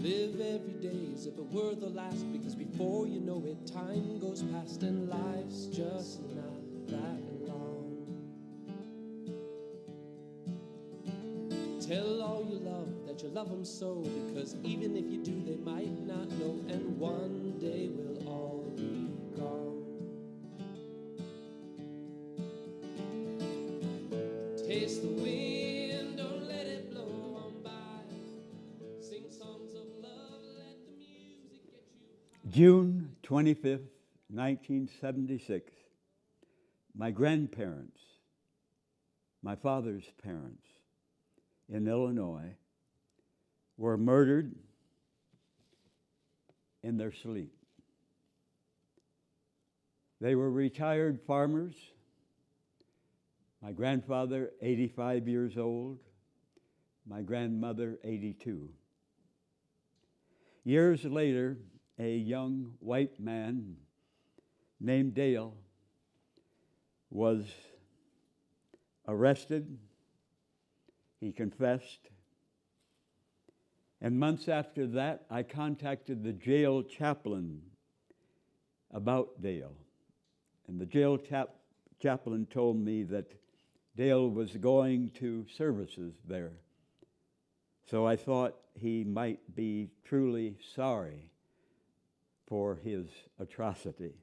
Live every day as if it were the last, because before you know it, time goes past and life's just not that long. Tell all you love that you love them so, because even if you do, they might not know, and one day we'll all be gone. Taste the wind, don't let it blow on by. Sing songs of love, let the music get you. June 25th, 1976. My grandparents, my father's parents in Illinois, were murdered in their sleep. They were retired farmers. My grandfather, 85 years old. My grandmother, 82. Years later, a young white man named Dale was arrested. He confessed. And months after that, I contacted the jail chaplain about Dale. And the jail chaplain told me that Dale was going to services there. So I thought he might be truly sorry for his atrocity.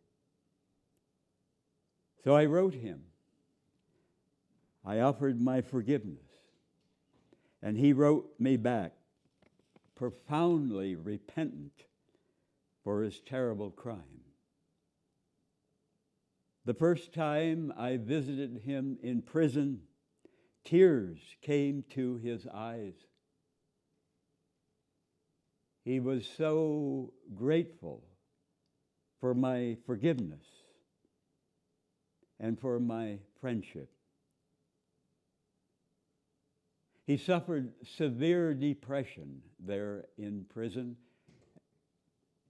So I wrote him. I offered my forgiveness. And he wrote me back, profoundly repentant for his terrible crime. The first time I visited him in prison, tears came to his eyes. He was so grateful for my forgiveness and for my friendship. He suffered severe depression there in prison,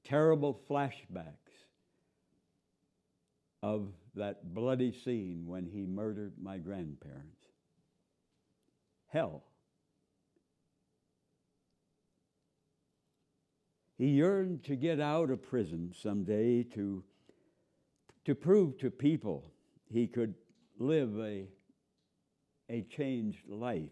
terrible flashbacks of that bloody scene when he murdered my grandparents. Hell. He yearned to get out of prison someday to prove to people he could live a changed life.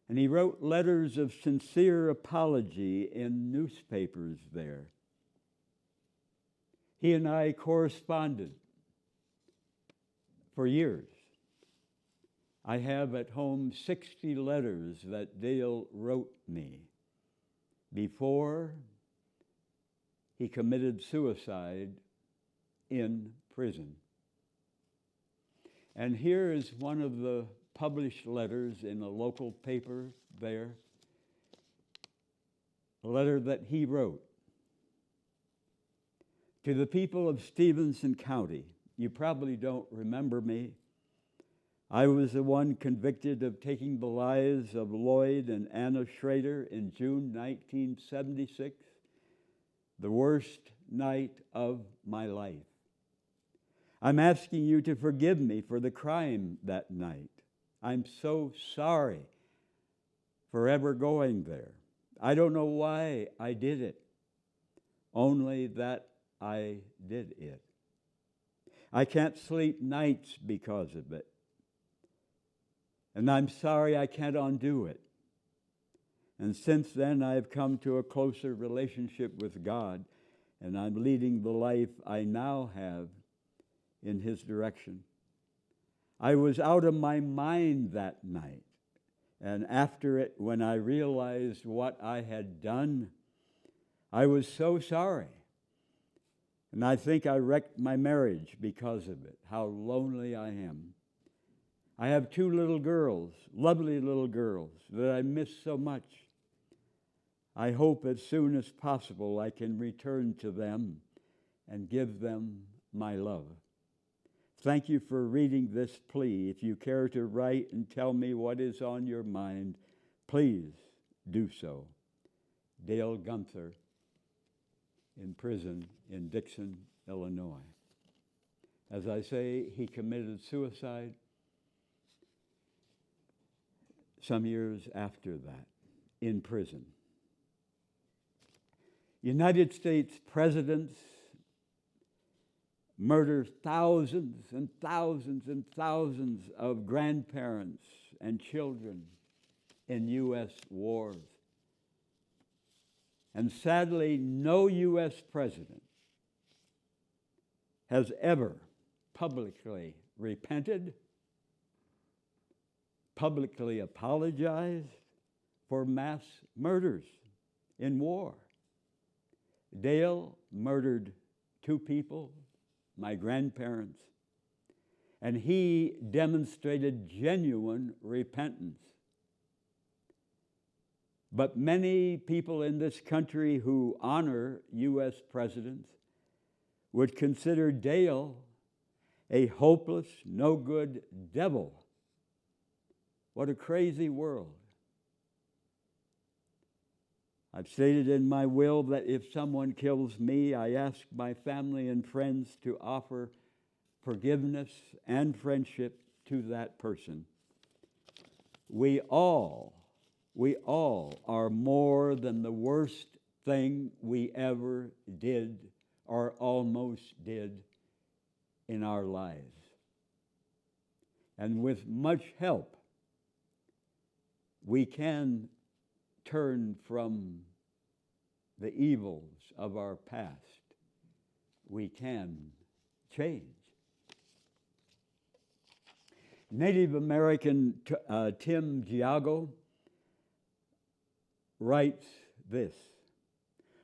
And he wrote letters of sincere apology in newspapers there. He and I corresponded for years. I have at home 60 letters that Dale wrote me before he committed suicide in prison. And here is one of the published letters in a local paper there, a letter that he wrote. To the people of Stevenson County, you probably don't remember me. I was the one convicted of taking the lives of Lloyd and Anna Schrader in June 1976, the worst night of my life. I'm asking you to forgive me for the crime that night. I'm so sorry for ever going there. I don't know why I did it, only that I did it. I can't sleep nights because of it. And I'm sorry I can't undo it. And since then, I've come to a closer relationship with God, and I'm leading the life I now have in His direction. I was out of my mind that night. And after it, when I realized what I had done, I was so sorry. And I think I wrecked my marriage because of it, how lonely I am. I have 2 little girls, lovely little girls, that I miss so much. I hope as soon as possible I can return to them and give them my love. Thank you for reading this plea. If you care to write and tell me what is on your mind, please do so. Dale Gunther, in prison in Dixon, Illinois. As I say, he committed suicide some years after that. in prison. United States presidents murder thousands and thousands and thousands of grandparents and children in U.S. wars. And sadly, no U.S. president has ever publicly repented, publicly apologized for mass murders in war. Dale murdered 2 people, my grandparents, and he demonstrated genuine repentance. But many people in this country who honor U.S. presidents would consider Dale a hopeless, no-good devil. What a crazy world. I've stated in my will that if someone kills me, I ask my family and friends to offer forgiveness and friendship to that person. We all are more than the worst thing we ever did or almost did in our lives. And with much help, we can turn from the evils of our past. We can change. Native American Tim Giago writes this: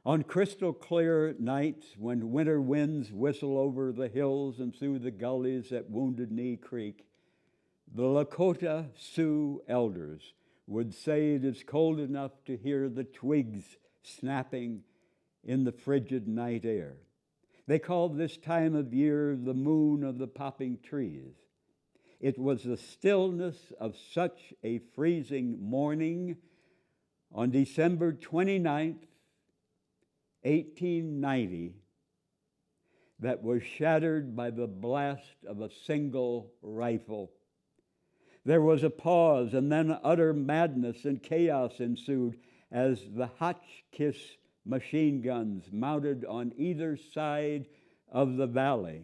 on crystal clear nights when winter winds whistle over the hills and through the gullies at Wounded Knee Creek, the Lakota Sioux elders would say it is cold enough to hear the twigs snapping in the frigid night air. They called this time of year the moon of the popping trees. It was the stillness of such a freezing morning on December 29th, 1890, that was shattered by the blast of a single rifle. There was a pause, and then utter madness and chaos ensued as the Hotchkiss machine guns mounted on either side of the valley,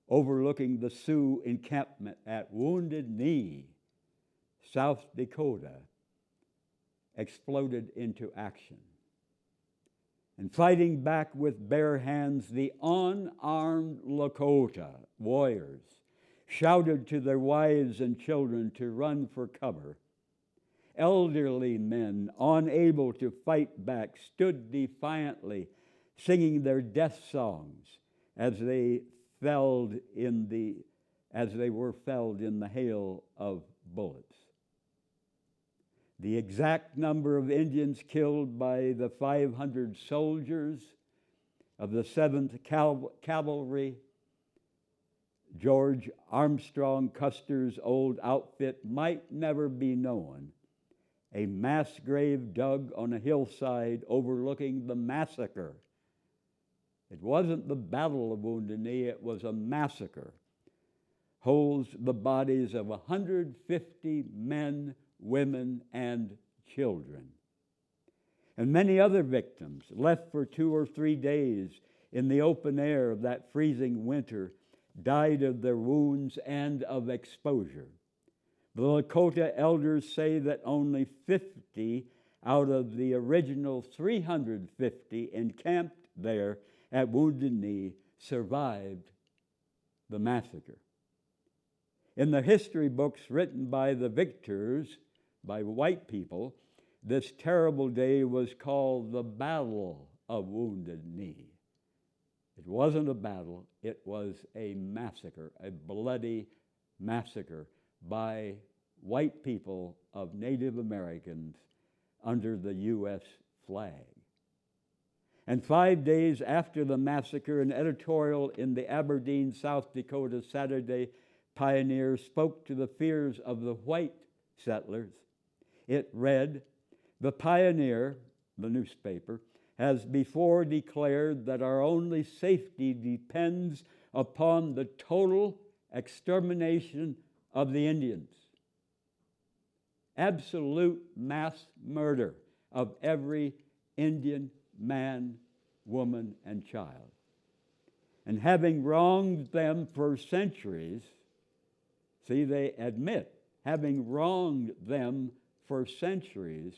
overlooking the Sioux encampment at Wounded Knee, South Dakota, exploded into action. And fighting back with bare hands, the unarmed Lakota warriors shouted to their wives and children to run for cover. Elderly men, unable to fight back, stood defiantly, singing their death songs as they were felled in the hail of bullets. The exact number of Indians killed by the 500 soldiers of the 7th Cavalry, George Armstrong Custer's old outfit, might never be known. A mass grave dug on a hillside overlooking the massacre. It wasn't the Battle of Wounded Knee, it was a massacre. Holds the bodies of 150 men, women, and children. And many other victims left for 2 or 3 days in the open air of that freezing winter died of their wounds and of exposure. The Lakota elders say that only 50 out of the original 350 encamped there at Wounded Knee survived the massacre. In the history books written by the victors, by white people, this terrible day was called the Battle of Wounded Knee. It wasn't a battle, it was a massacre, a bloody massacre by white people of Native Americans under the U.S. flag. And 5 days after the massacre, an editorial in the Aberdeen, South Dakota Saturday Pioneer spoke to the fears of the white settlers. It read, "The Pioneer," the newspaper, "has before declared that our only safety depends upon the total extermination of the Indians." Absolute mass murder of every Indian man, woman, and child. And having wronged them for centuries, see, they admit, having wronged them for centuries,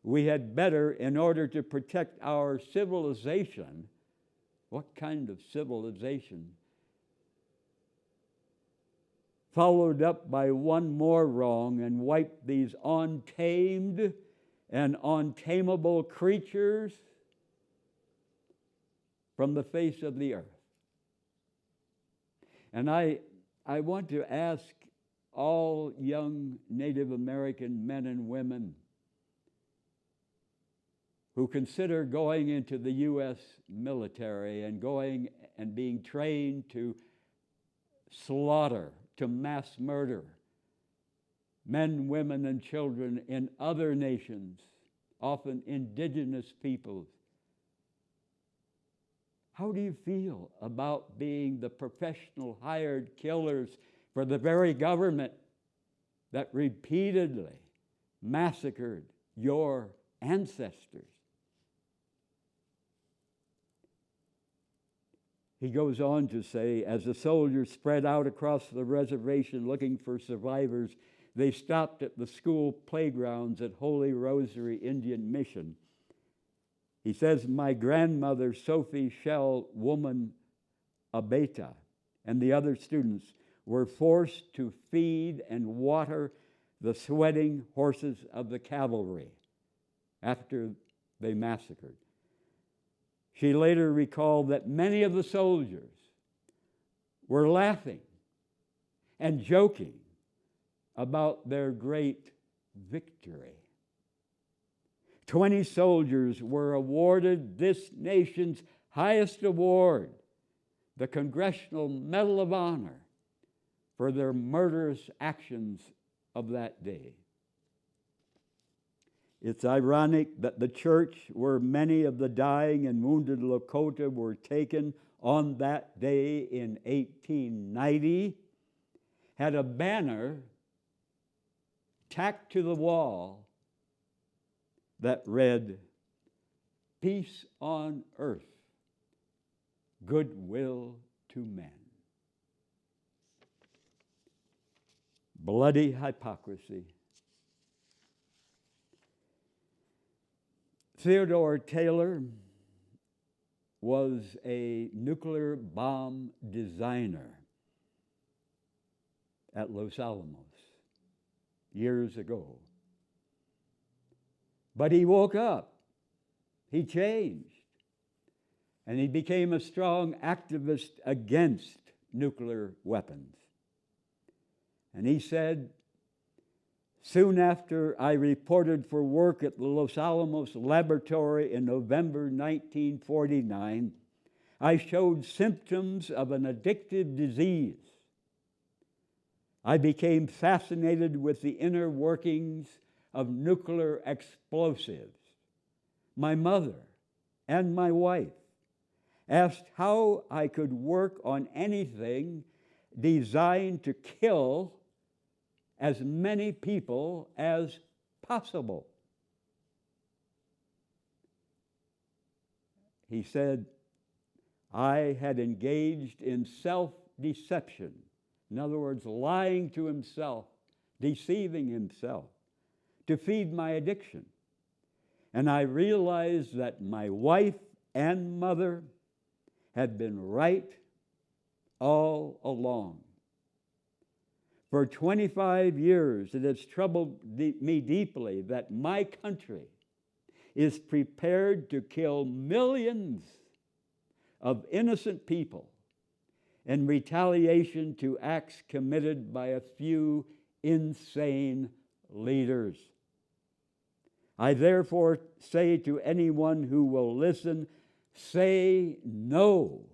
we had better, in order to protect our civilization. What kind of civilization? Followed up by one more wrong, and wipe these untamed and untamable creatures from the face of the earth. And I want to ask all young Native American men and women who consider going into the U.S. military and going and being trained to slaughter, to mass murder men, women, and children in other nations, often indigenous peoples. How do you feel about being the professional hired killers for the very government that repeatedly massacred your ancestors? He goes on to say, as the soldiers spread out across the reservation looking for survivors, they stopped at the school playgrounds at Holy Rosary Indian Mission. He says, my grandmother, Sophie Shell Woman Abeta, and the other students were forced to feed and water the sweating horses of the cavalry after they massacred. She later recalled that many of the soldiers were laughing and joking about their great victory. 20 soldiers were awarded this nation's highest award, the Congressional Medal of Honor, for their murderous actions of that day. It's ironic that the church where many of the dying and wounded Lakota were taken on that day in 1890 had a banner tacked to the wall that read, "Peace on earth, goodwill to men." Bloody hypocrisy. Theodore Taylor was a nuclear bomb designer at Los Alamos years ago. But he woke up, he changed, and he became a strong activist against nuclear weapons. And he said, soon after I reported for work at the Los Alamos laboratory in November 1949, I showed symptoms of an addictive disease. I became fascinated with the inner workings of nuclear explosives. My mother and my wife asked how I could work on anything designed to kill as many people as possible. He said, I had engaged in self-deception. In other words, lying to himself, deceiving himself to feed my addiction. And I realized that my wife and mother had been right all along. For 25 years, it has troubled me deeply that my country is prepared to kill millions of innocent people in retaliation to acts committed by a few insane leaders. I therefore say to anyone who will listen, say no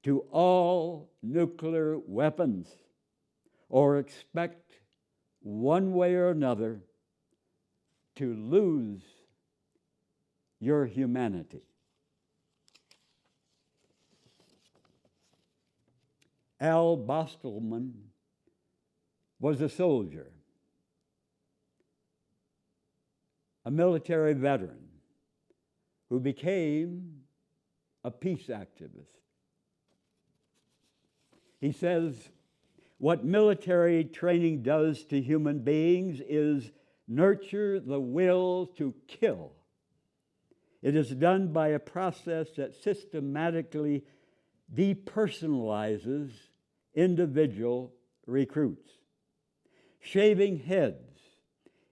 to all nuclear weapons, or expect one way or another to lose your humanity. Al Bostelman was a soldier. a military veteran who became a peace activist. He says, what military training does to human beings is nurture the will to kill. It is done by a process that systematically depersonalizes individual recruits, shaving heads,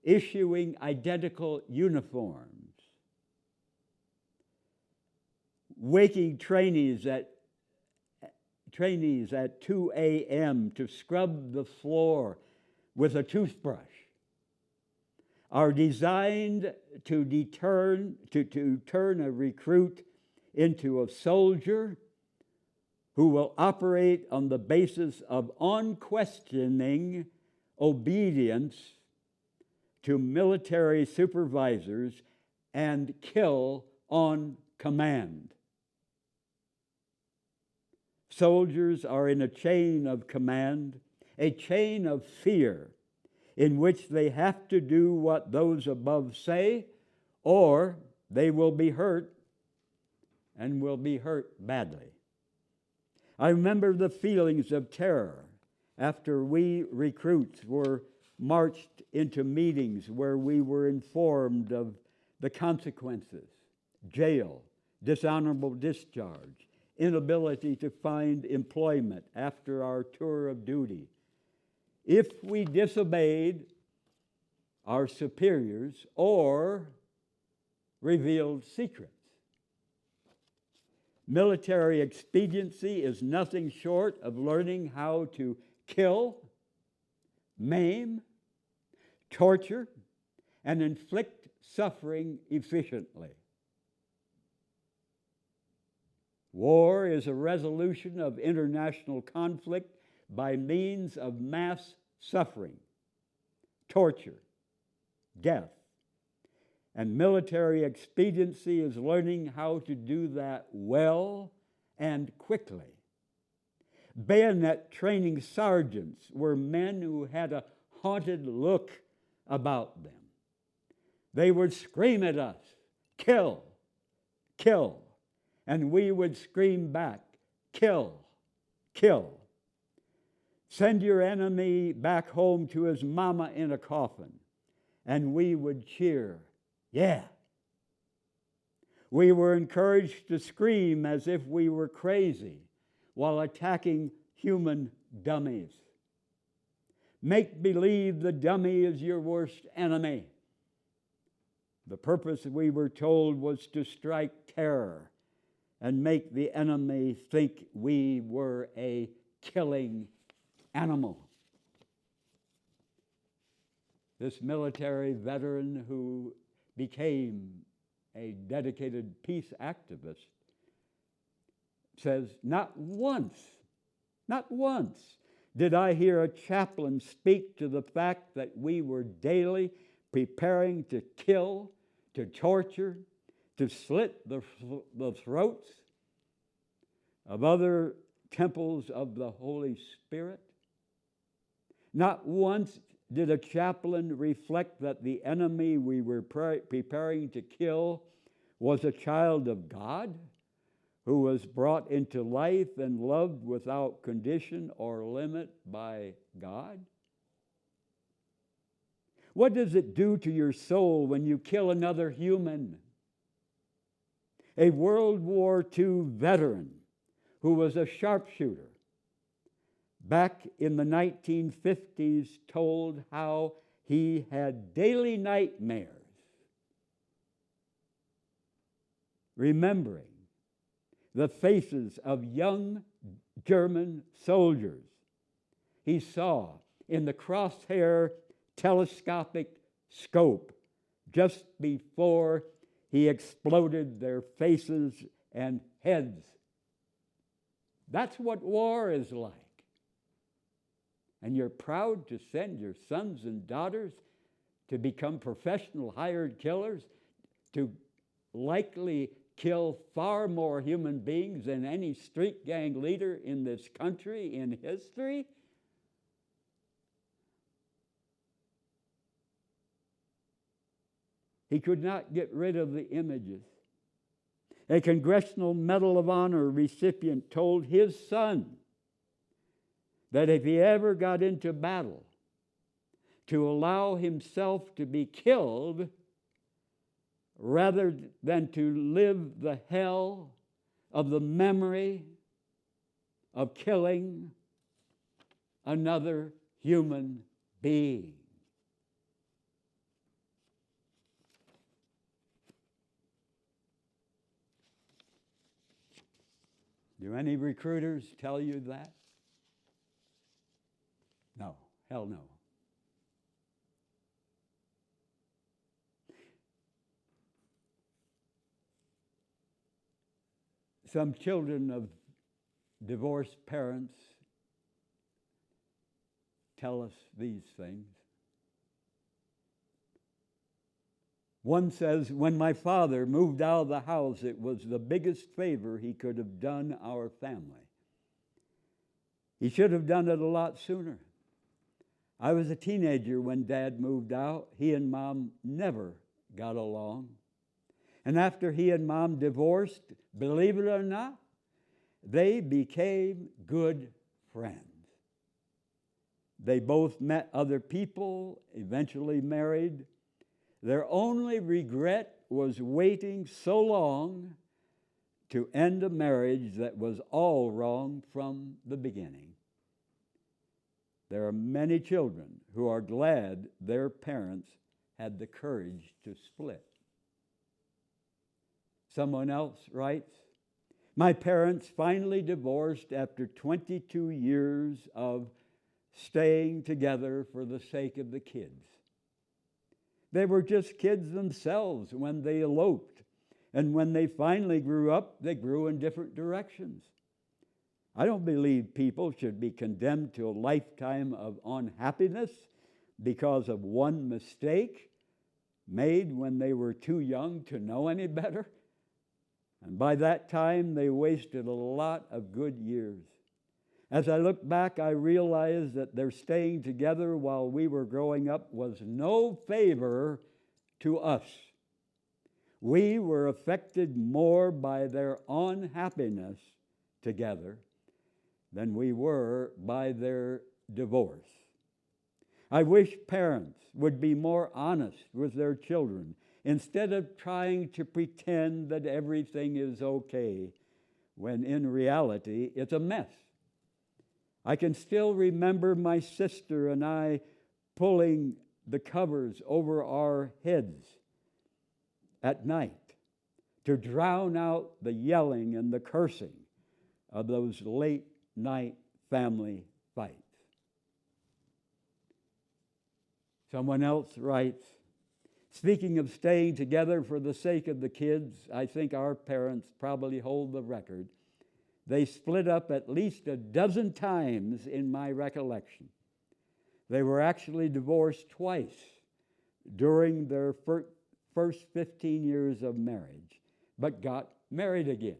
issuing identical uniforms, waking trainees at 2 a.m. to scrub the floor with a toothbrush are designed to turn a recruit into a soldier who will operate on the basis of unquestioning obedience to military supervisors and kill on command. Soldiers are in a chain of command, a chain of fear, in which they have to do what those above say, or they will be hurt, and will be hurt badly. I remember the feelings of terror after we recruits were marched into meetings where we were informed of the consequences: jail, dishonorable discharge, inability to find employment after our tour of duty, if we disobeyed our superiors or revealed secrets. Military expediency is nothing short of learning how to kill, maim, torture, and inflict suffering efficiently. War is a resolution of international conflict by means of mass suffering, torture, death. And military expediency is learning how to do that well and quickly. Bayonet training sergeants were men who had a haunted look about them. They would scream at us, "Kill, kill," and we would scream back, "Kill, kill." Send your enemy back home to his mama in a coffin, and we would cheer, "Yeah." We were encouraged to scream as if we were crazy while attacking human dummies. Make believe the dummy is your worst enemy. The purpose, we were told, was to strike terror and make the enemy think we were a killing animal. This military veteran who became a dedicated peace activist says, not once did I hear a chaplain speak to the fact that we were daily preparing to kill, to torture, to slit the throats of other temples of the Holy Spirit. Not once did a chaplain reflect that the enemy we were preparing to kill was a child of God who was brought into life and loved without condition or limit by God. What does it do to your soul when you kill another human? A World War II veteran who was a sharpshooter back in the 1950s told how he had daily nightmares remembering the faces of young German soldiers he saw in the crosshair telescopic scope just before he exploded their faces and heads. That's what war is like. And you're proud to send your sons and daughters to become professional hired killers, to likely kill far more human beings than any street gang leader in this country in history? He could not get rid of the images. A Congressional Medal of Honor recipient told his son that if he ever got into battle, to allow himself to be killed rather than to live the hell of the memory of killing another human being. Do any recruiters tell you that? No, hell no. Some children of divorced parents tell us these things. One says, when my father moved out of the house, it was the biggest favor he could have done our family. He should have done it a lot sooner. I was a teenager when Dad moved out. He and Mom never got along. And after he and Mom divorced, believe it or not, they became good friends. They both met other people, eventually married. Their only regret was waiting so long to end a marriage that was all wrong from the beginning. There are many children who are glad their parents had the courage to split. Someone else writes, my parents finally divorced after 22 years of staying together for the sake of the kids. They were just kids themselves when they eloped, and when they finally grew up, they grew in different directions. I don't believe people should be condemned to a lifetime of unhappiness because of one mistake made when they were too young to know any better. And by that time, they wasted a lot of good years. As I look back, I realize that their staying together while we were growing up was no favor to us. We were affected more by their unhappiness together than we were by their divorce. I wish parents would be more honest with their children instead of trying to pretend that everything is okay when in reality it's a mess. I can still remember my sister and I pulling the covers over our heads at night to drown out the yelling and the cursing of those late night family fights. Someone else writes, speaking of staying together for the sake of the kids, I think our parents probably hold the record. They split up at least a dozen times in my recollection. They were actually divorced twice during their first 15 years of marriage, but got married again.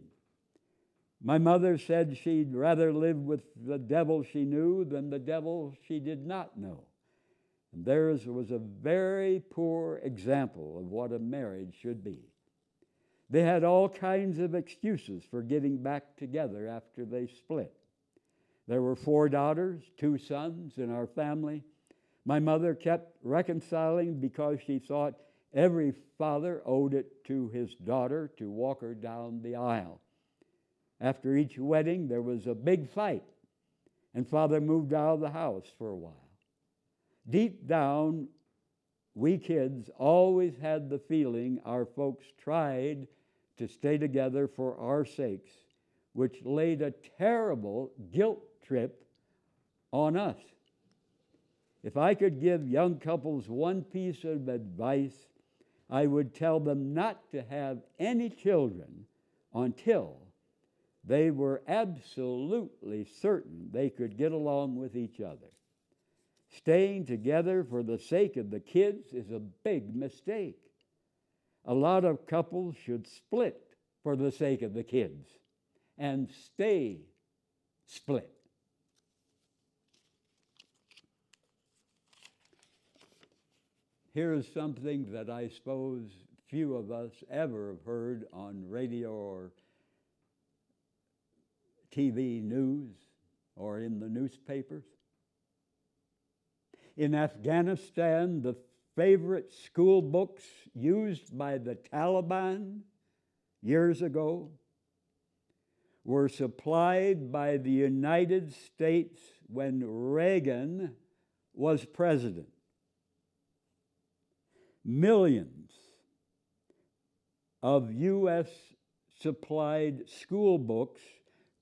My mother said she'd rather live with the devil she knew than the devil she did not know. And theirs was a very poor example of what a marriage should be. They had all kinds of excuses for getting back together after they split. There were 4 daughters, 2 sons in our family. My mother kept reconciling because she thought every father owed it to his daughter to walk her down the aisle. After each wedding, there was a big fight, and Father moved out of the house for a while. Deep down, we kids always had the feeling our folks tried to stay together for our sakes, which laid a terrible guilt trip on us. If I could give young couples one piece of advice, I would tell them not to have any children until they were absolutely certain they could get along with each other. Staying together for the sake of the kids is a big mistake. A lot of couples should split for the sake of the kids and stay split. Here is something that I suppose few of us ever have heard on radio or TV news or in the newspapers. In Afghanistan, the favorite school books used by the Taliban years ago were supplied by the United States when Reagan was president. Millions of U.S. supplied school books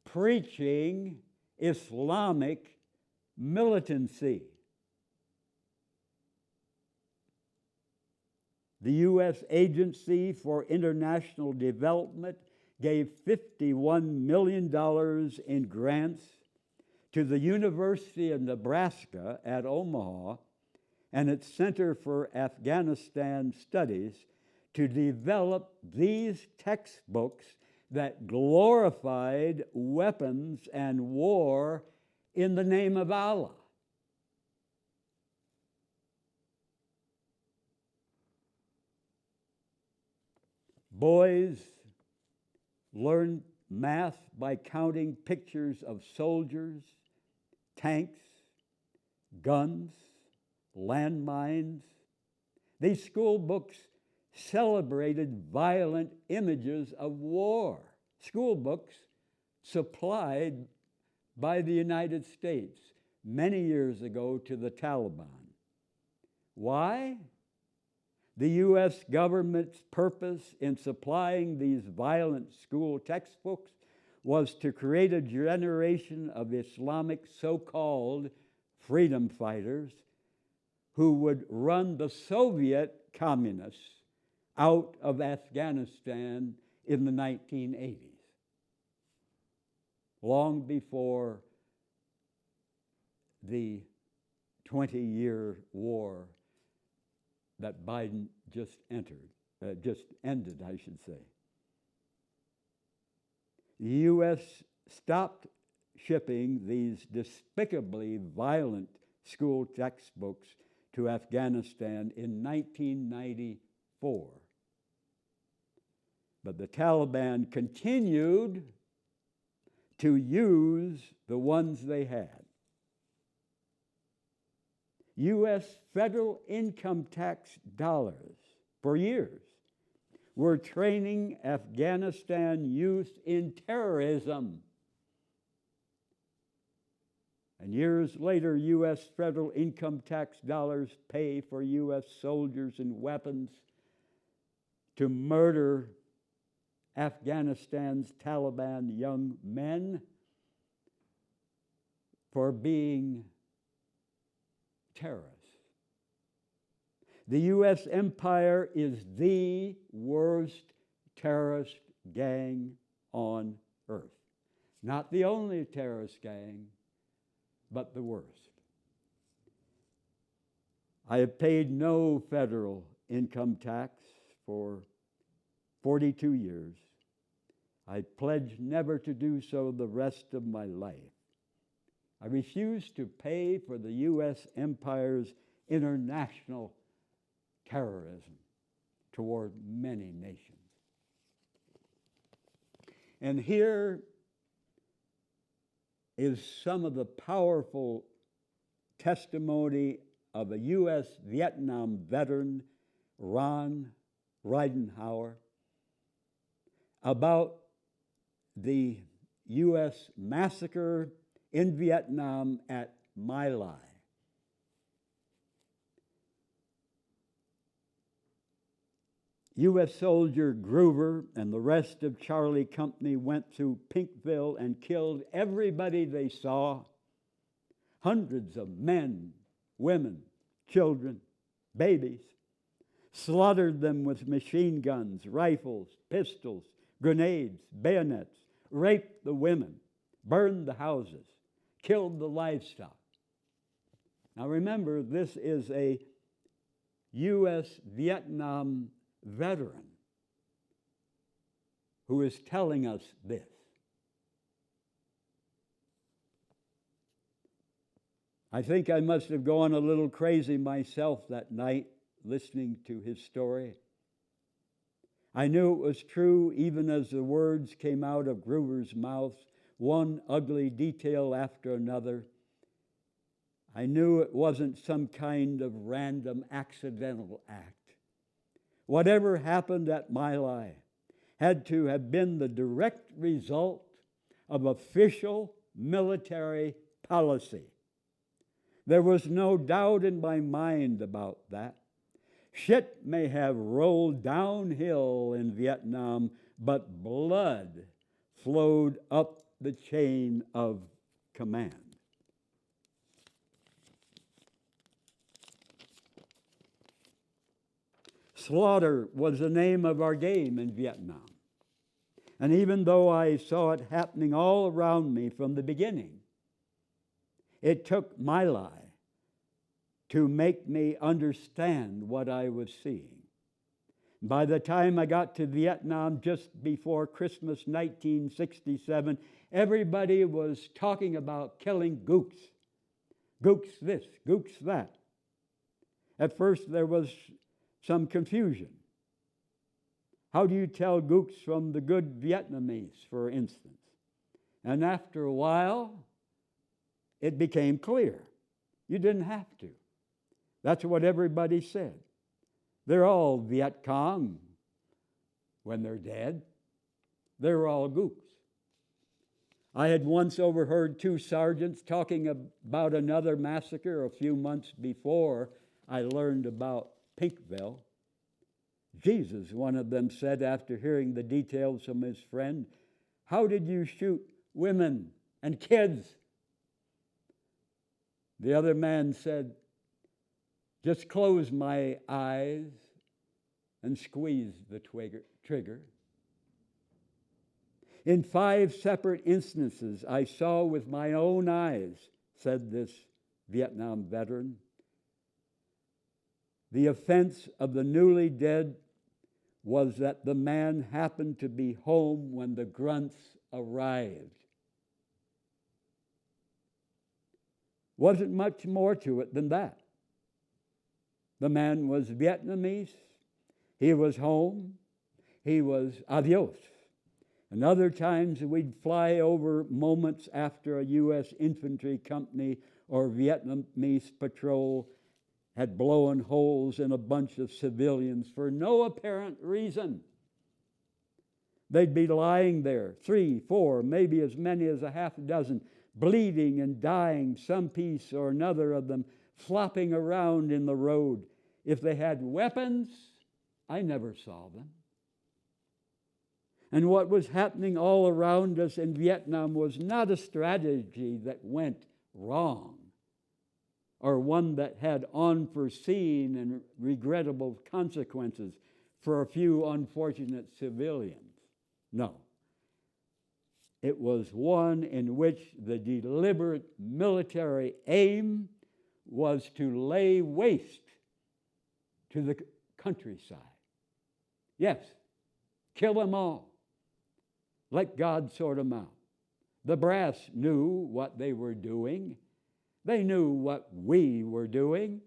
preaching Islamic militancy. The U.S. Agency for International Development gave $51 million in grants to the University of Nebraska at Omaha and its Center for Afghanistan Studies to develop these textbooks that glorified weapons and war in the name of Allah. Boys learn math by counting pictures of soldiers, tanks, guns, landmines. These school books celebrated violent images of war. School books supplied by the United States many years ago to the Taliban. Why? The U.S. government's purpose in supplying these violent school textbooks was to create a generation of Islamic so-called freedom fighters who would run the Soviet communists out of Afghanistan in the 1980s, long before the 20-year war that Biden just ended, I should say. The U.S. stopped shipping these despicably violent school textbooks to Afghanistan in 1994. But the Taliban continued to use the ones they had. U.S. federal income tax dollars for years were training Afghanistan youth in terrorism. And years later, U.S. federal income tax dollars pay for U.S. soldiers and weapons to murder Afghanistan's Taliban young men for being terrorists. The U.S. empire is the worst terrorist gang on earth. Not the only terrorist gang, but the worst. I have paid no federal income tax for 42 years. I pledge never to do so the rest of my life. I refuse to pay for the U.S. empire's international terrorism toward many nations. And here is some of the powerful testimony of a U.S. Vietnam veteran, Ron Ridenhour, about the U.S. massacre in Vietnam at My Lai. U.S. soldier Groover and the rest of Charlie Company went through Pinkville and killed everybody they saw. Hundreds of men, women, children, babies. Slaughtered them with machine guns, rifles, pistols, grenades, bayonets. Raped the women, burned the houses, killed the livestock. Now remember, this is a U.S. Vietnam veteran who is telling us this. I think I must have gone a little crazy myself that night listening to his story. I knew it was true even as the words came out of Gruber's mouth, one ugly detail after another. I knew it wasn't some kind of random accidental act. Whatever happened at My Lai had to have been the direct result of official military policy. There was no doubt in my mind about that. Shit may have rolled downhill in Vietnam, but blood flowed up the chain of command. Slaughter was the name of our game in Vietnam. And even though I saw it happening all around me from the beginning, it took My Lai to make me understand what I was seeing. By the time I got to Vietnam just before Christmas 1967, everybody was talking about killing gooks. Gooks this, gooks that. At first there was some confusion. How do you tell gooks from the good Vietnamese, for instance? And after a while, it became clear. You didn't have to. That's what everybody said. They're all Viet Cong when they're dead. They're all gooks. I had once overheard two sergeants talking about another massacre a few months before I learned about Pinkville. Jesus, one of them said after hearing the details from his friend, "How did you shoot women and kids?" The other man said, "Just close my eyes and squeeze the trigger." In 5 separate instances, I saw with my own eyes, said this Vietnam veteran, the offense of the newly dead was that the man happened to be home when the grunts arrived. Wasn't much more to it than that. The man was Vietnamese. He was home. He was adios. And other times we'd fly over moments after a U.S. infantry company or Vietnamese patrol had blown holes in a bunch of civilians for no apparent reason. They'd be lying there, 3, 4, maybe as many as a half a dozen, bleeding and dying, some piece or another of them flopping around in the road. If they had weapons, I never saw them. And what was happening all around us in Vietnam was not a strategy that went wrong or one that had unforeseen and regrettable consequences for a few unfortunate civilians. No. It was one in which the deliberate military aim was to lay waste to the countryside. Yes, kill them all. Let God sort them out. The brass knew what they were doing. They knew what we were doing.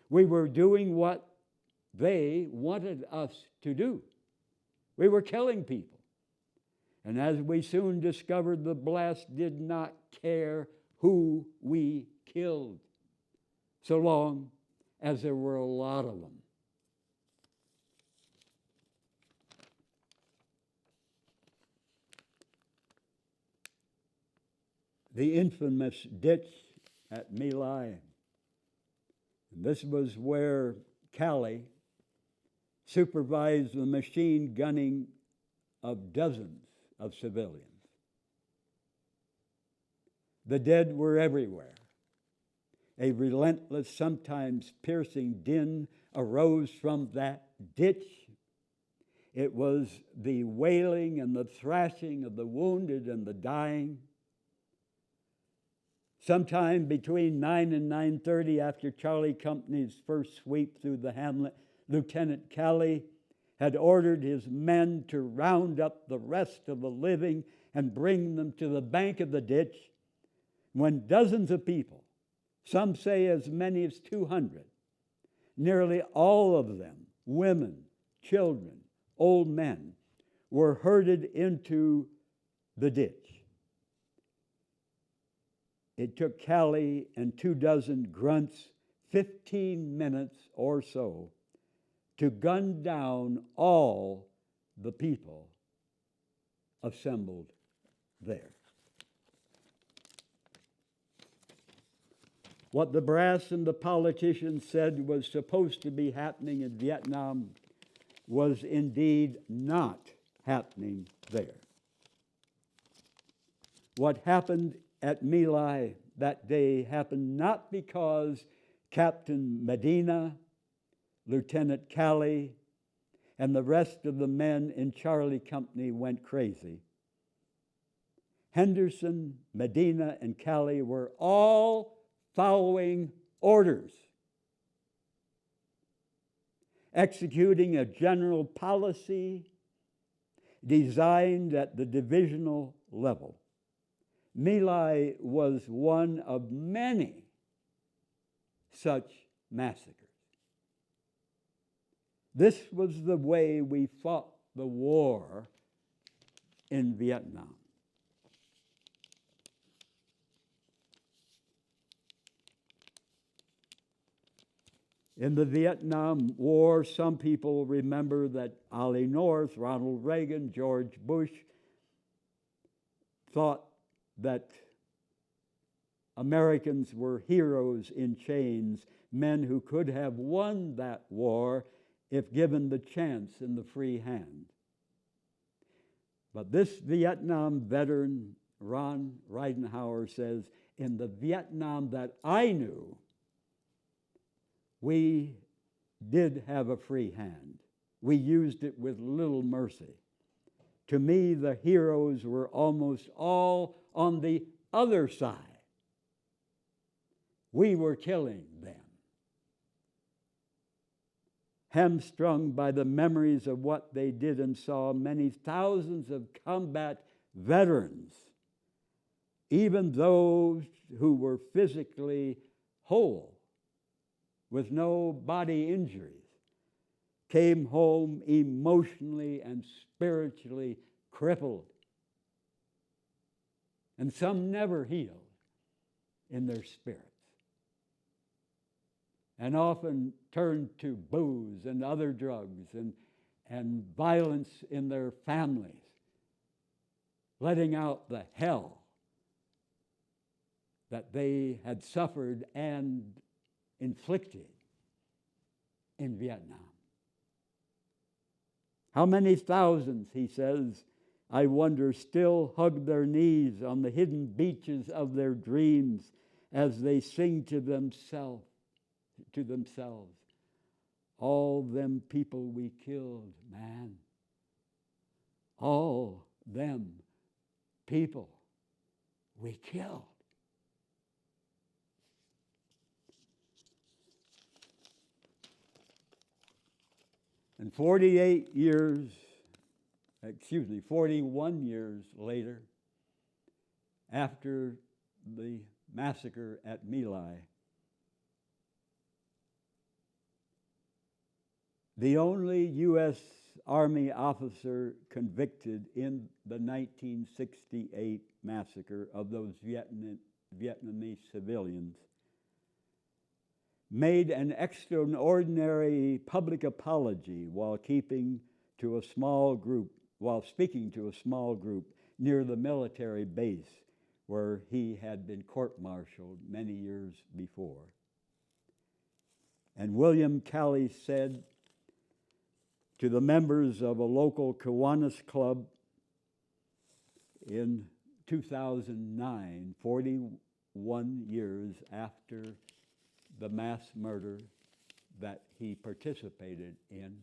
We were doing what they wanted us to do. We were killing people. And as we soon discovered, the brass did not care who we killed, so long as there were a lot of them. The infamous ditch at My Lai. This was where Cali supervised the machine gunning of dozens of civilians. The dead were everywhere. A relentless, sometimes piercing din arose from that ditch. It was the wailing and the thrashing of the wounded and the dying. Sometime between 9 and 9:30 after Charlie Company's first sweep through the hamlet, Lieutenant Cali had ordered his men to round up the rest of the living and bring them to the bank of the ditch, when dozens of people, some say as many as 200, Nearly all of them, women, children, old men, were herded into the ditch. It took Callie and 24 grunts 15 minutes or so to gun down all the people assembled there. What the brass and the politicians said was supposed to be happening in Vietnam was indeed not happening there. What happened at My Lai that day happened not because Captain Medina, Lieutenant Callie, and the rest of the men in Charlie Company went crazy. Henderson, Medina, and Callie were all following orders, executing a general policy designed at the divisional level. My Lai was one of many such massacres. This was the way we fought the war in Vietnam. In the Vietnam War, some people remember that Ollie North, Ronald Reagan, George Bush thought that Americans were heroes in chains, men who could have won that war if given the chance in the free hand. But this Vietnam veteran, Ron Ridenhour, says, in the Vietnam that I knew, we did have a free hand. We used it with little mercy. To me, the heroes were almost all on the other side. We were killing them. Hamstrung by the memories of what they did and saw, many thousands of combat veterans, even those who were physically whole, with no body injuries, came home emotionally and spiritually crippled. And some never healed in their spirits, and often turned to booze and other drugs and violence in their families, letting out the hell that they had suffered and inflicted in Vietnam. How many thousands, he says, I wonder, still hug their knees on the hidden beaches of their dreams as they sing to themselves, all them people we killed, man. All them people we killed. And 41 years later, after the massacre at My Lai, the only U.S. Army officer convicted in the 1968 massacre of those Vietnamese civilians made an extraordinary public apology while speaking to a small group near the military base where he had been court-martialed many years before. And William Callie said to the members of a local Kiwanis club in 2009, 41 years after the mass murder that he participated in.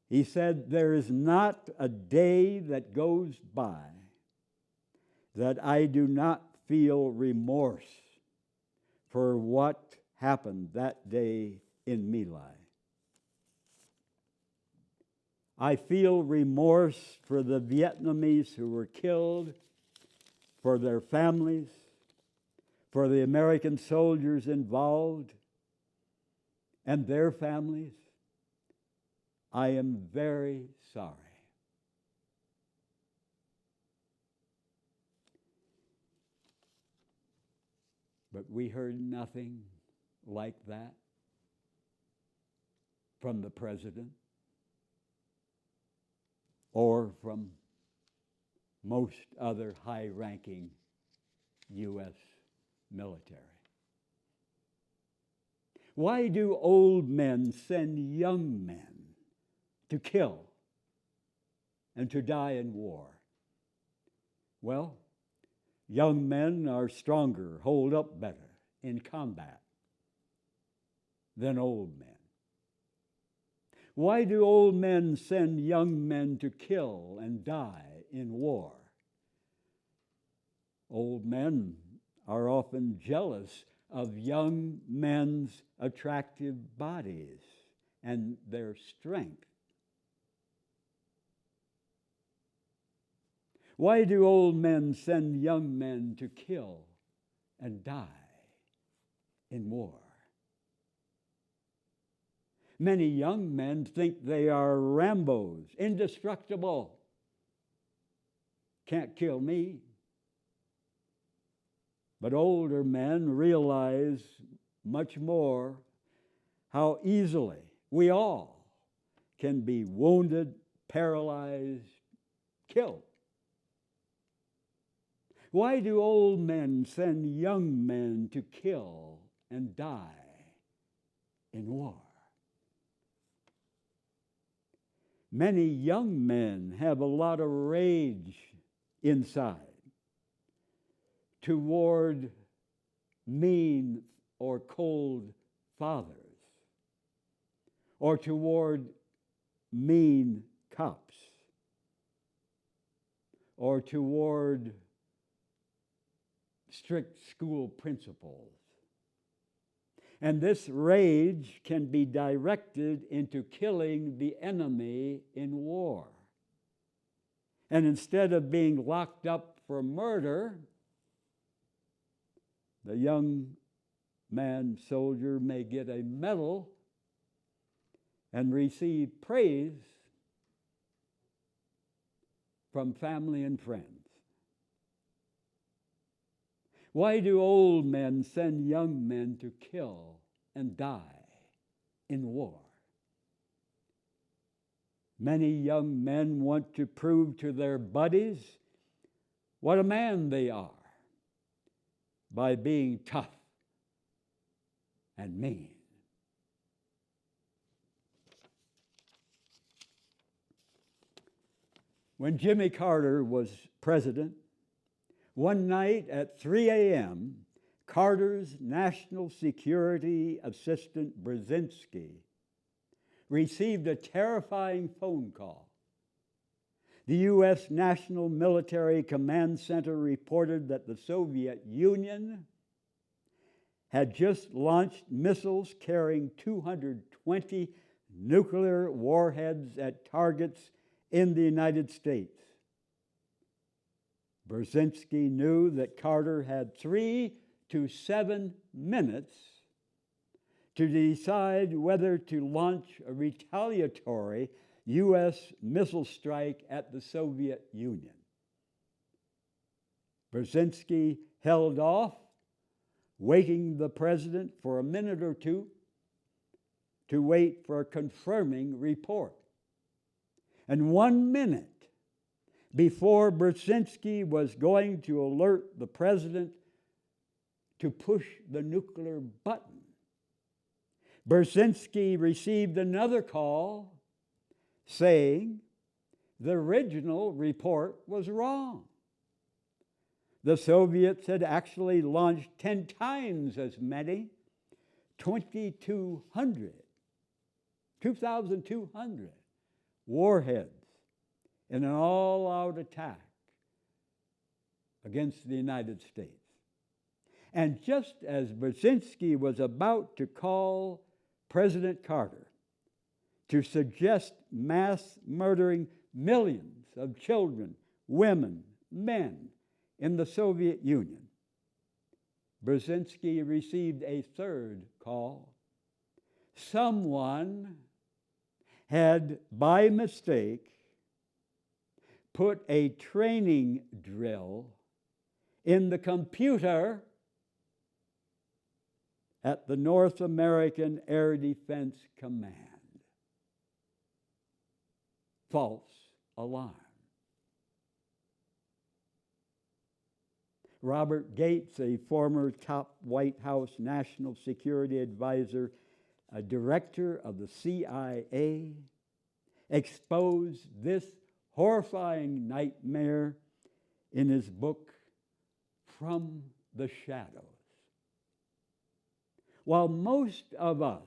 He said, there is not a day that goes by that I do not feel remorse for what happened that day in My Lai. I feel remorse for the Vietnamese who were killed, for their families, for the American soldiers involved, and their families, I am very sorry. But we heard nothing like that from the president or from most other high-ranking U.S. military. Why do old men send young men to kill and to die in war? Well, young men are stronger, hold up better in combat than old men. Why do old men send young men to kill and die in war? Old men are often jealous of young men's attractive bodies and their strength. Why do old men send young men to kill and die in war? Many young men think they are Rambos, indestructible. Can't kill me. But older men realize much more how easily we all can be wounded, paralyzed, killed. Why do old men send young men to kill and die in war? Many young men have a lot of rage inside toward mean or cold fathers, or toward mean cops, or toward strict school principals. And this rage can be directed into killing the enemy in war. And instead of being locked up for murder, the young man soldier may get a medal and receive praise from family and friends. Why do old men send young men to kill and die in war? Many young men want to prove to their buddies what a man they are by being tough and mean. When Jimmy Carter was president, one night at 3 a.m., Carter's National Security Assistant Brzezinski received a terrifying phone call. The U.S. National Military Command Center reported that the Soviet Union had just launched missiles carrying 220 nuclear warheads at targets in the United States. Brzezinski knew that Carter had 3 to 7 minutes to decide whether to launch a retaliatory U.S. missile strike at the Soviet Union. Brzezinski held off, waking the president for a minute or two to wait for a confirming report. And 1 minute before Brzezinski was going to alert the president to push the nuclear button, Brzezinski received another call saying the original report was wrong. The Soviets had actually launched 10 times as many, 2,200 warheads in an all-out attack against the United States. And just as Brzezinski was about to call President Carter to suggest mass murdering millions of children, women, men in the Soviet Union, Brzezinski received a third call someone had, by mistake, put a training drill in the computer at the North American Air Defense Command. False alarm. Robert Gates, a former top White House national security advisor, a director of the CIA, exposed this horrifying nightmare in his book, From the Shadows. While most of us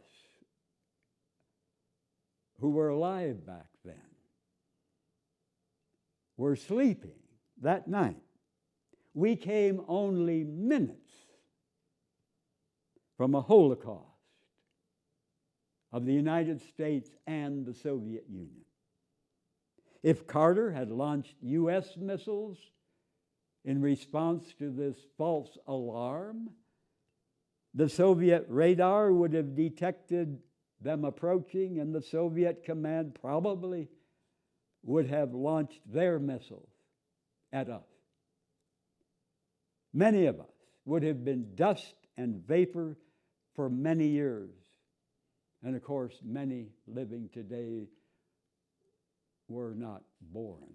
who were alive back then were sleeping that night, we came only minutes from a Holocaust of the United States and the Soviet Union. If Carter had launched U.S. missiles in response to this false alarm, the Soviet radar would have detected them approaching, and the Soviet command probably would have launched their missiles at us. Many of us would have been dust and vapor for many years. And of course, many living today were not born.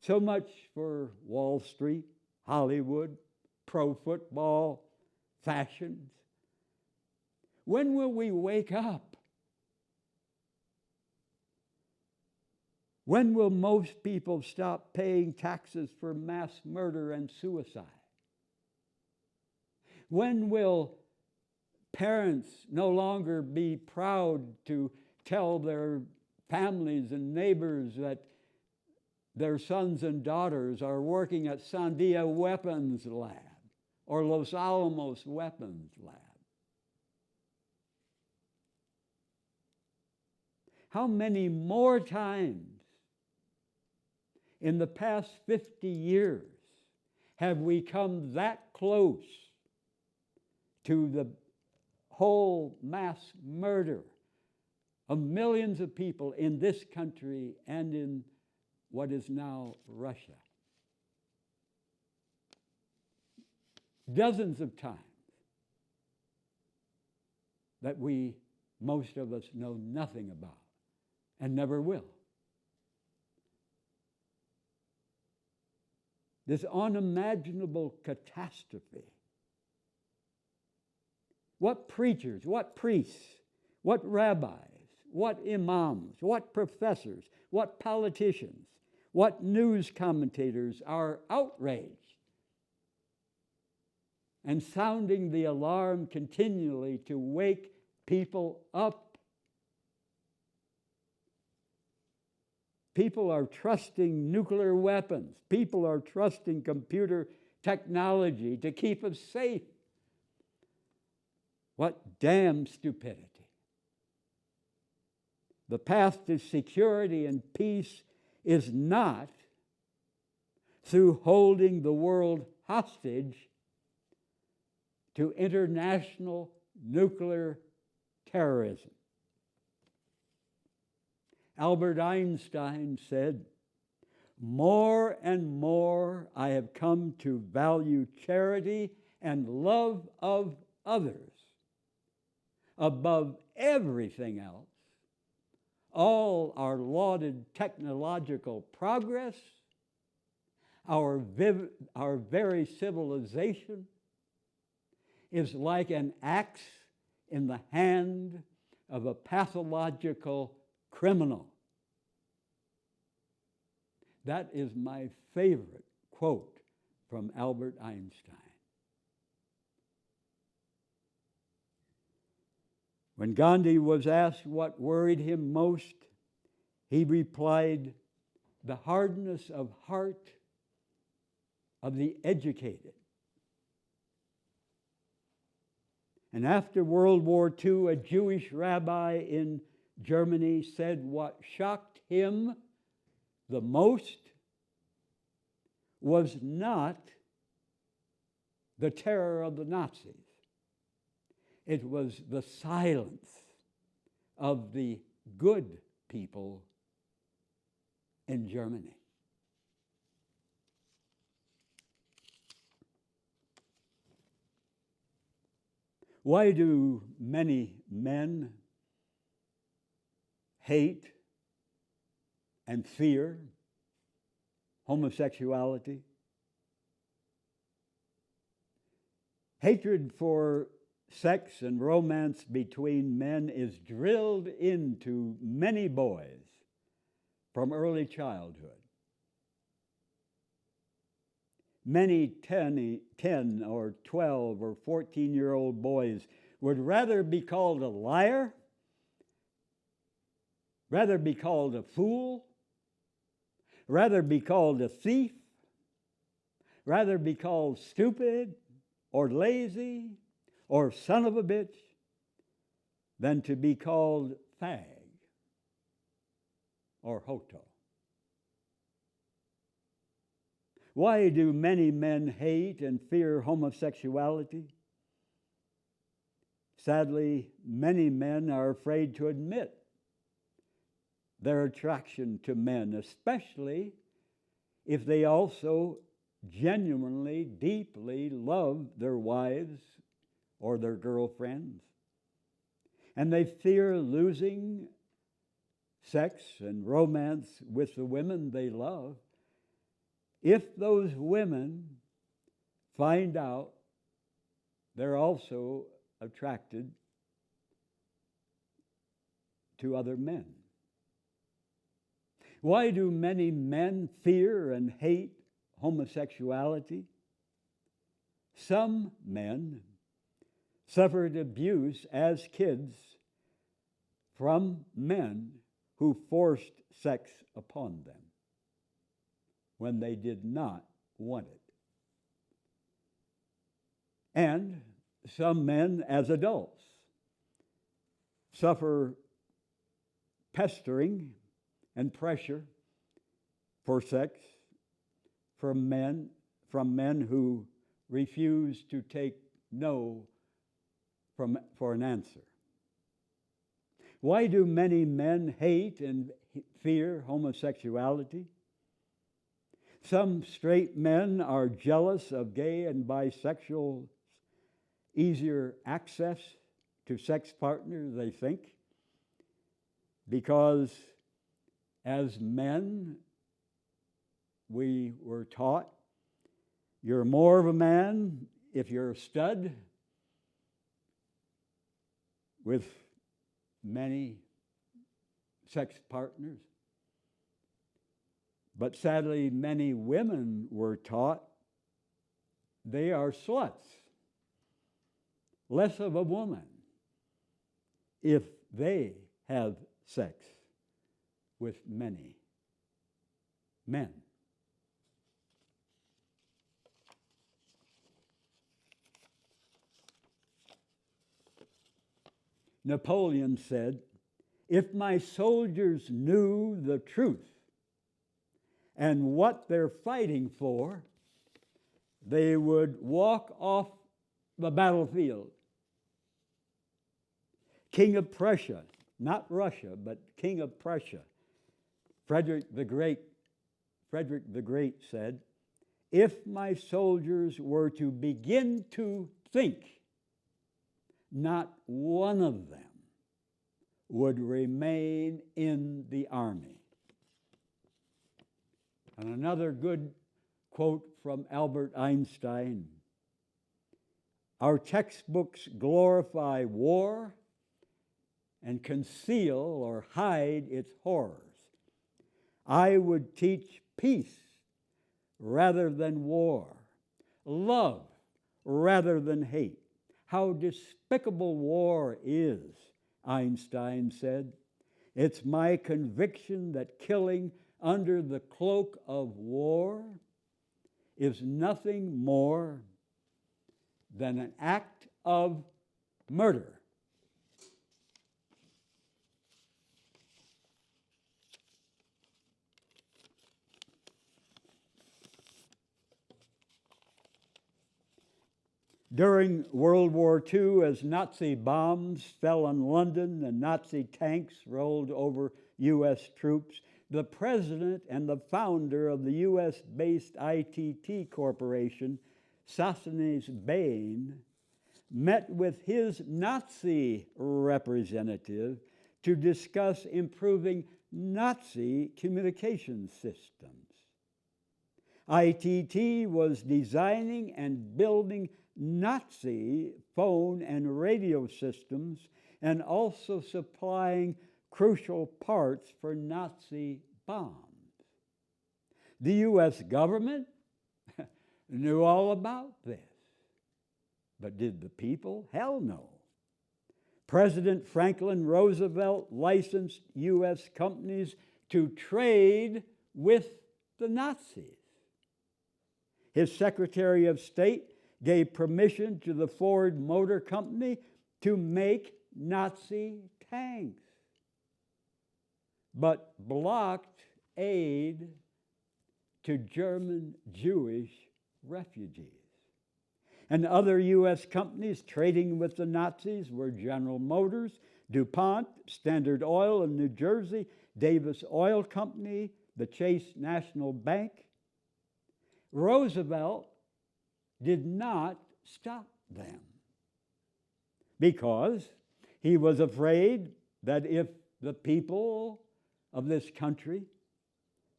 So much for Wall Street, Hollywood, pro football, fashions. When will we wake up? When will most people stop paying taxes for mass murder and suicide? When will parents no longer be proud to tell their families and neighbors that their sons and daughters are working at Sandia Weapons Lab or Los Alamos Weapons Lab? How many more times in the past 50 years have we come that close to the whole mass murder of millions of people in this country and in what is now Russia? Dozens of times that most of us know nothing about and never will. This unimaginable catastrophe. What preachers, what priests, what rabbis, what imams, what professors, what politicians, what news commentators are outraged and sounding the alarm continually to wake people up. People are trusting nuclear weapons. People are trusting computer technology to keep us safe. What damn stupidity. The path to security and peace is not through holding the world hostage to international nuclear terrorism. Albert Einstein said, "More and more I have come to value charity and love of others above everything else. All our lauded technological progress, our very civilization is like an axe in the hand of a pathological criminal." That is my favorite quote from Albert Einstein. When Gandhi was asked what worried him most, he replied, "The hardness of heart of the educated." And after World War II, a Jewish rabbi in Germany said what shocked him the most was not the terror of the Nazis, It was the silence of the good people in Germany. Why do many men hate and fear homosexuality? Hatred for sex and romance between men is drilled into many boys from early childhood. Many 10 or 12 or 14-year-old boys would rather be called a liar, rather be called a fool, rather be called a thief, rather be called stupid or lazy or son of a bitch than to be called fag or hoto. Why do many men hate and fear homosexuality? Sadly, many men are afraid to admit their attraction to men, especially if they also genuinely, deeply love their wives or their girlfriends. And they fear losing sex and romance with the women they love if those women find out they're also attracted to other men. Why do many men fear and hate homosexuality? Some men suffered abuse as kids from men who forced sex upon them when they did not want it. And some men as adults suffer pestering and pressure for sex from men who refuse to take no for an answer. Why do many men hate and fear homosexuality? Some straight men are jealous of gay and bisexuals' easier access to sex partners, they think, because as men, we were taught you're more of a man if you're a stud with many sex partners. But sadly, many women were taught they are sluts, less of a woman, if they have sex with many men. Napoleon said, "If my soldiers knew the truth and what they're fighting for, they would walk off the battlefield." King of Prussia, not Russia, but King of Prussia, Frederick the Great said, "If my soldiers were to begin to think, not one of them would remain in the army." And another good quote from Albert Einstein: "Our textbooks glorify war and conceal or hide its horrors. I would teach peace rather than war, love rather than hate. How despicable war is," Einstein said. "It's my conviction that killing under the cloak of war is nothing more than an act of murder." During World War II, as Nazi bombs fell on London and Nazi tanks rolled over U.S. troops, the president and the founder of the U.S.-based ITT Corporation, Sosthenes Bain, met with his Nazi representative to discuss improving Nazi communication systems. ITT was designing and building Nazi phone and radio systems and also supplying crucial parts for Nazi bombs. The U.S. government knew all about this. But did the people? Hell no. President Franklin Roosevelt licensed U.S. companies to trade with the Nazis. His Secretary of State gave permission to the Ford Motor Company to make Nazi tanks, but blocked aid to German Jewish refugees. And other U.S. companies trading with the Nazis were General Motors, DuPont, Standard Oil in New Jersey, Davis Oil Company, the Chase National Bank. Roosevelt did not stop them because he was afraid that if the people of this country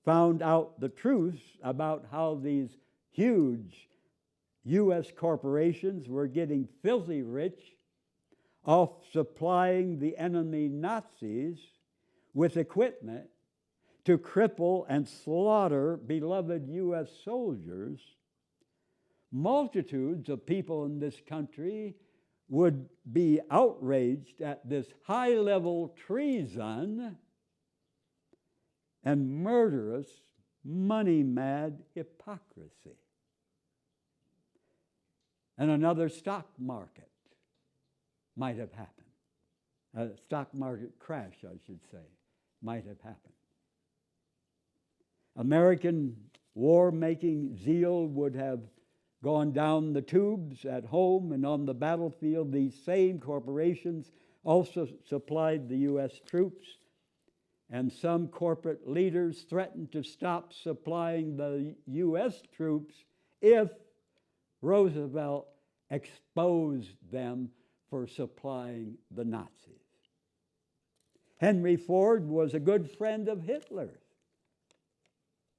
found out the truth about how these huge U.S. corporations were getting filthy rich off supplying the enemy Nazis with equipment to cripple and slaughter beloved U.S. soldiers, multitudes of people in this country would be outraged at this high-level treason and murderous, money-mad hypocrisy. And another stock market might have happened. A stock market crash, I should say, might have happened. American war-making zeal would have gone down the tubes at home and on the battlefield. These same corporations also supplied the U.S. troops, and some corporate leaders threatened to stop supplying the U.S. troops if Roosevelt exposed them for supplying the Nazis. Henry Ford was a good friend of Hitler's.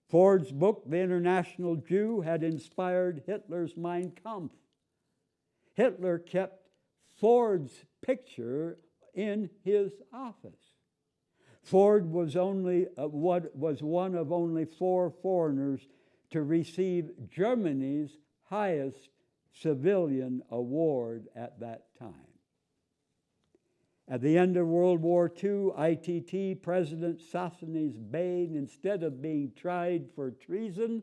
Ford's book, The International Jew, had inspired Hitler's Mein Kampf. Hitler kept Ford's picture in his office. Ford was one of only 4 foreigners to receive Germany's highest civilian award at that time. At the end of World War II, ITT President Sosthenes Bain, instead of being tried for treason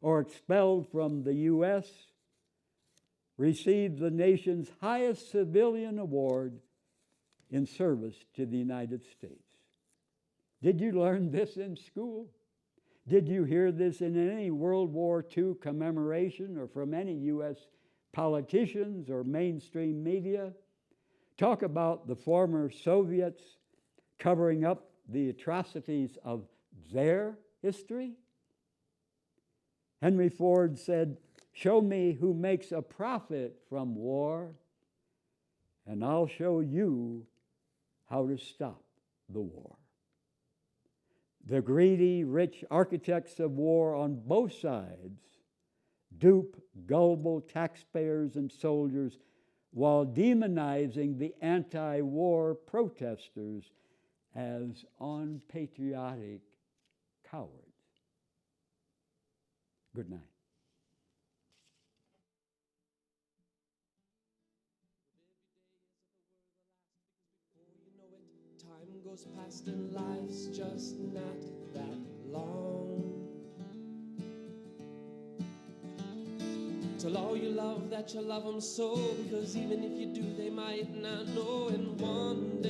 or expelled from the U.S., received the nation's highest civilian award in service to the United States. Did you learn this in school? Did you hear this in any World War II commemoration or from any U.S. politicians or mainstream media? Talk about the former Soviets covering up the atrocities of their history. Henry Ford said, "Show me who makes a profit from war, and I'll show you how to stop the war." The greedy, rich architects of war on both sides dupe gullible taxpayers and soldiers while demonizing the anti-war protesters as unpatriotic cowards. Good night. Time goes past and life's just not that long. Tell all you love that you love them so, because even if you do, they might not know. And one